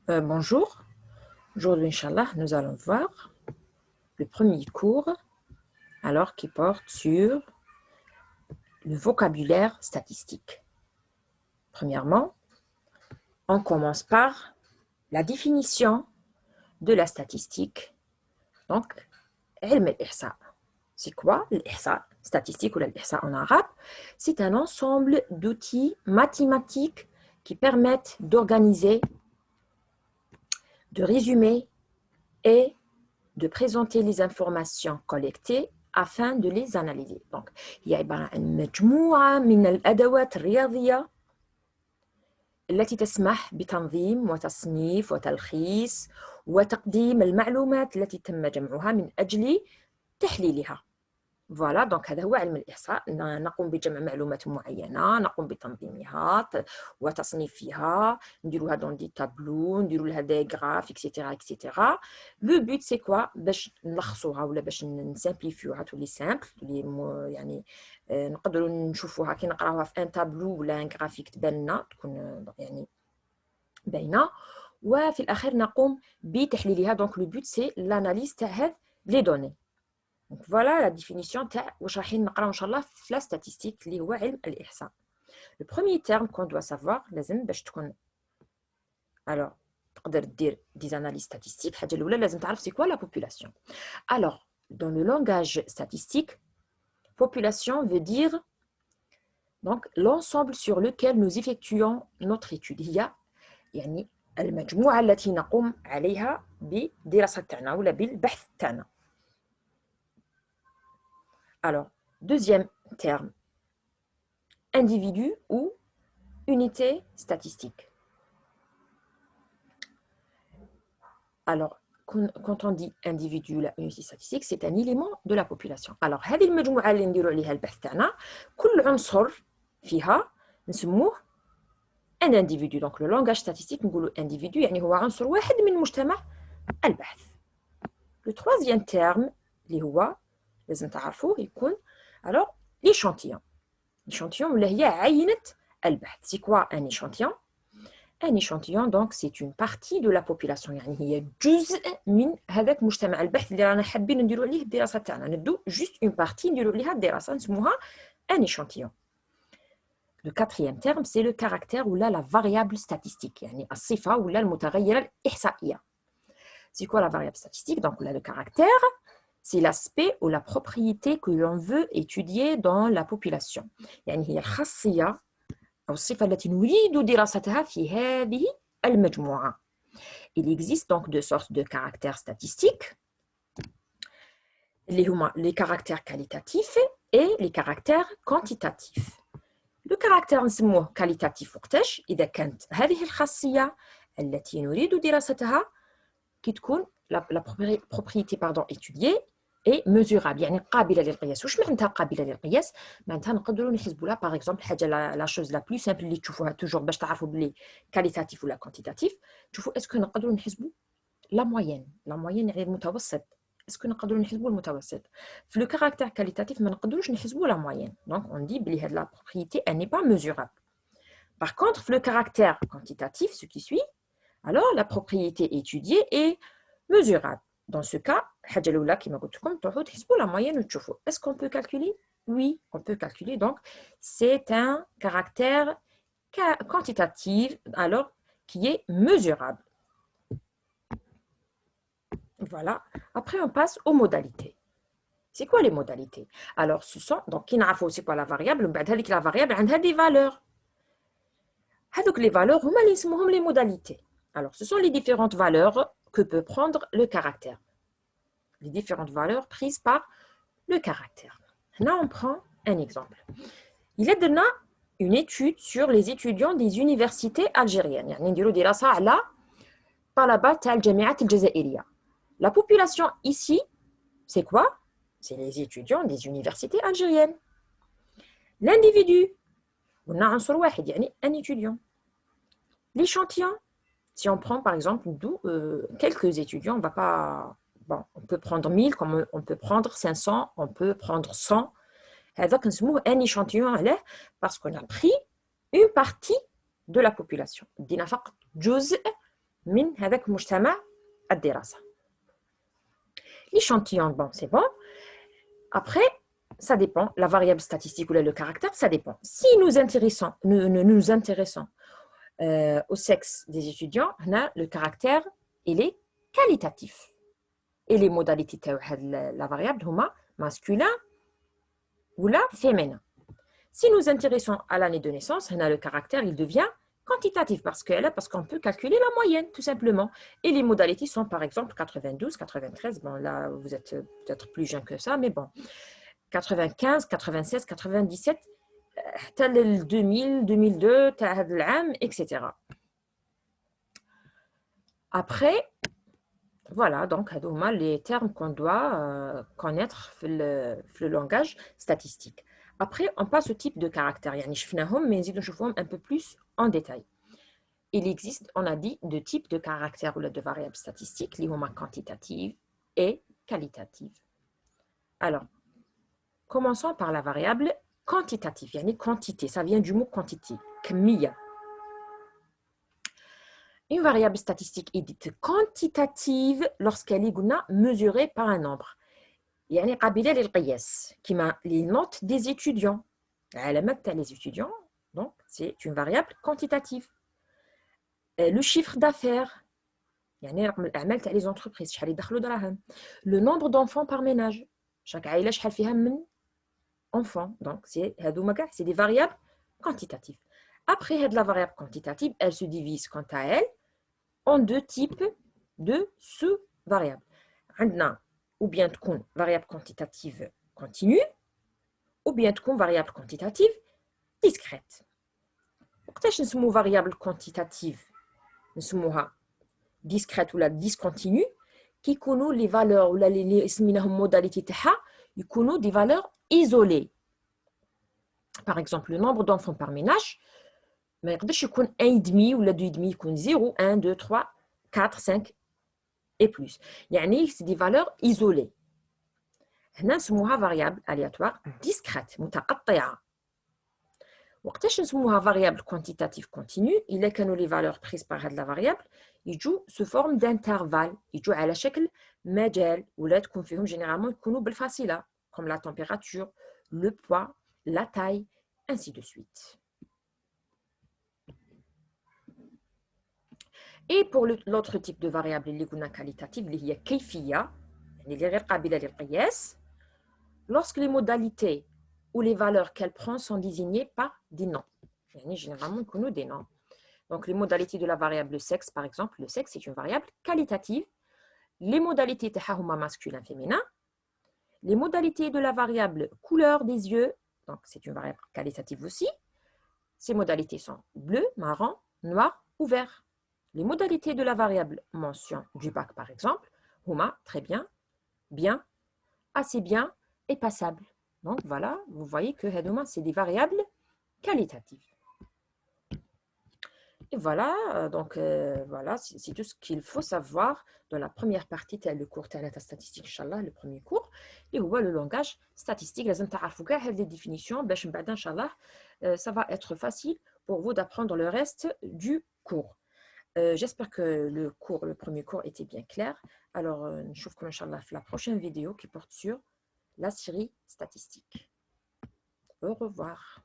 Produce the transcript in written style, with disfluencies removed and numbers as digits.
Bonjour, aujourd'hui, Inch'Allah, nous allons voir le premier cours qui porte sur le vocabulaire statistique. Premièrement, on commence par la définition de la statistique. Donc, ilm al-ihsa. C'est quoi l'ihsa? Statistique ou l'ihsa en arabe? C'est un ensemble d'outils mathématiques qui permettent d'organiser, de résumer et de présenter les informations collectées afin de les analyser. Donc, il y a مجموعة من الأدوات الرياضية التي تسمح بتنظيم وتصنيف وتلخيص وتقديم المعلومات التي تم جمعها من أجل تحليلها. فوالا دونك هذا هو علم الإحصاء. نقوم بجمع معلومات معينة، نقوم بتنظيمها وتصنيفها، نديروها دون دي تابلو، نديرو لها دي غراف اكسيتيرا اكسيتيرا. لو بوت سي كوا؟ باش نلخصوها ولا باش نسامبليفيوها، تولي سامبل، تولي يعني نقدروا نشوفوها كي نقراوها في ان تابلو ولا ان غرافيك تبان لنا، تكون يعني باينه. وفي الاخير نقوم بتحليلها. دونك لو بوت سي لاناليز تاع هاد لي دوني. Donc voilà la définition تاع واش رايحين نقراو ان شاء الله في لا ستاتستيك اللي هو علم الاحصاء. Le premier terme qu'on doit savoir لازم باش تكون تقدر دير des analyses statistiques. الحاجه الاولى لازم تعرف c'est quoi la population. Alors dans le langage statistique, population veut dire donc l'ensemble sur lequel nous effectuons notre étude. هي يعني المجموعه التي نقوم عليها بدراسه تاعنا ولا بالبحث تاعنا. Alors, deuxième terme, individu ou unité statistique. Alors, quand on dit individu, la unité statistique, c'est un élément de la population. Alors, هذه المجموعة اللي نديرو عليها البحث تاعنا، كل عنصر فيها نسموه un individu. Donc, le langage statistique نقولوا individu يعني هو عنصر واحد من مجتمع البحث. Le troisième terme اللي هو لازم تعرفوه يكون alors l'échantillon. L'échantillon ولا هي عينة البحث. C'est quoi un échantillon? Un échantillon donc c'est une partie de la population، يعني هي جزء من هذاك مجتمع البحث اللي رانا حابين نديرو عليه الدراسة تاعنا. ندو juste une partie نديرو عليها الدراسة نسموها un échantillon. Le quatrième terme c'est le caractère ou la variable statistique، يعني الصفة ولا المتغيرة الإحصائية. C'est quoi la variable statistique? Donc là le caractère c'est l'aspect ou la propriété que l'on veut étudier dans la population. يعني هي الخاصية أو الصفة التي نريد دراستها في هذه المجموعة. Il existe donc deux sortes de caractères statistiques. اللي هما les caractères qualitatifs et les caractères quantitatifs. Le caractère نسموه qualitatif وقتاش؟ إذا كانت هذه الخاصية التي نريد دراستها كي تكون la propriété étudiée et mesurable، يعني قابله للقياس. واش معناتها قابله للقياس؟ معناتها نقدروا نحسبوا لها باغ اكزومبل حاجه لا شوز لا بلو سامبل اللي تشوفوها توجور باش تعرفوا بلي كاليتاتيف ولا كوانتيتاتيف. تشوفوا اسكو نقدروا نحسبوا لا موين يعني المتوسط. اسكو نقدروا نحسبوا المتوسط. في لو كاركتير كاليتاتيف ما نقدروش نحسبوا لا موين. دونك اون دي بلي هاد لا بروبريتي ان ني با mesurable. Par contre, في le caractère quantitatif, ce qui suit, alors la propriété étudiée est mesurable. Dans ce cas, la moyenne, est-ce qu'on peut calculer? Oui, on peut calculer. Donc, c'est un caractère quantitatif alors qui est mesurable. Voilà. Après, on passe aux modalités. C'est quoi les modalités? Alors, ce sont donc c'est quoi la variable? La variable a des valeurs. Donc, les valeurs, les modalités. Alors, ce sont les différentes valeurs que peut prendre le caractère. Les différentes valeurs prises par le caractère. Là, on prend un exemple. Il est donné une étude sur les étudiants des universités algériennes. يعني نديرو دراسة على طلبة الجامعات الجزائرية. La population ici, c'est quoi? C'est les étudiants des universités algériennes. L'individu, on a عنصر واحد يعني un étudiant. L'échantillon, si on prend par exemple quelques étudiants, on va pas... Bon, on peut prendre 1000, comme on peut prendre 500, on peut prendre 100. هذاك نسموه un échantillon عليه parce qu'on a pris une partie de la population. دينا فقط جزء من هذاك المجتمع الدراسة. L'échantillon, bon, c'est bon. Après, ça dépend. La variable statistique ou le caractère, ça dépend. Si nous nous intéressons au sexe des étudiants, le caractère, il est qualitatif. Et les modalités de la variable, هما masculin ou la féminin. Si nous intéressons à l'année de naissance, le caractère, il devient quantitatif parce qu'on peut calculer la moyenne, tout simplement. Et les modalités sont, par exemple, 92, 93. Bon, là, vous êtes peut-être plus jeune que ça, mais bon. 95, 96, 97, tel 2000, 2002, etc. Après, voilà, donc, les termes qu'on doit connaître dans le langage statistique. Après, on passe au type de caractère. Mais je vois un peu plus en détail. Il existe, on a dit, deux types de caractères ou de variables statistiques, les quantitatives et qualitatives. Alors, commençons par la variable quantitative. Quantité, ça vient du mot quantité, kmiya. Une variable statistique est dite quantitative lorsqu'elle est mesurée par un nombre. قابلة للقياس كما les notes des étudiants. علامات les étudiants, donc c'est une variable quantitative. Le chiffre d'affaires, الأعمال تاع les entreprises, شحال يدخلوا دراهم. Le nombre d'enfants par ménage, chaque عائلة شحال فيها من enfants. Donc c'est des variables quantitatives. Après la variable quantitative, elle se divise quant à elle en deux types de sous-variables. Ou bien تكون variable quantitative continue, ou bien تكون variable quantitative discrète. وقتاش نسمو variable quantitative نسموها discrète ou la discontinue كيكونوا les valeurs ولا اللي سميناهم modalité تاعها يكونوا des valeurs isolées. Par exemple, le nombre d'enfants par ménage ما يقدرش يكون 1,5 ولا 2,5 يكون 0 1 2 3 4 5 et plus. C'est des valeurs isolées. هنا نسموها variable aléatoire discrète متقطعة. وقتاش نسموها variable quantitative continue إلا كانوا les valeurs prises par هاد la variable يجوا sous forme d'intervalle, يجوا على شكل مجال ولا تكون فيهم généralement يكونوا بالفاصلة comme la température, le poids, la taille, ainsi de suite. Et pour l'autre type de variable اللي قلنا qualitative اللي هي كيفية اللي غير قابلة للقياس lorsque les modalités ou les valeurs qu'elle prend sont désignées par des noms. Généralement, on connaît des noms. Donc, les modalités de la variable sexe, par exemple, le sexe est une variable qualitative. Les modalités de masculin, féminin. Les modalités de la variable couleur des yeux, donc c'est une variable qualitative aussi. Ces modalités sont bleu, marron, noir ou vert. Les modalités de la variable mention du bac, par exemple, huma, très bien, bien, assez bien, et passable. Donc voilà, vous voyez que c'est des variables qualitatives. Et voilà, donc voilà, c'est tout ce qu'il faut savoir dans la première partie de le cours de statistique, Inch'Allah, le premier cours, et où le langage statistique, les définitions, Inch'Allah, ça va être facile pour vous d'apprendre le reste du cours. J'espère que le premier cours était bien clair. Alors, je trouve que Inch'Allah, la prochaine vidéo qui porte sur la série statistique. Au revoir.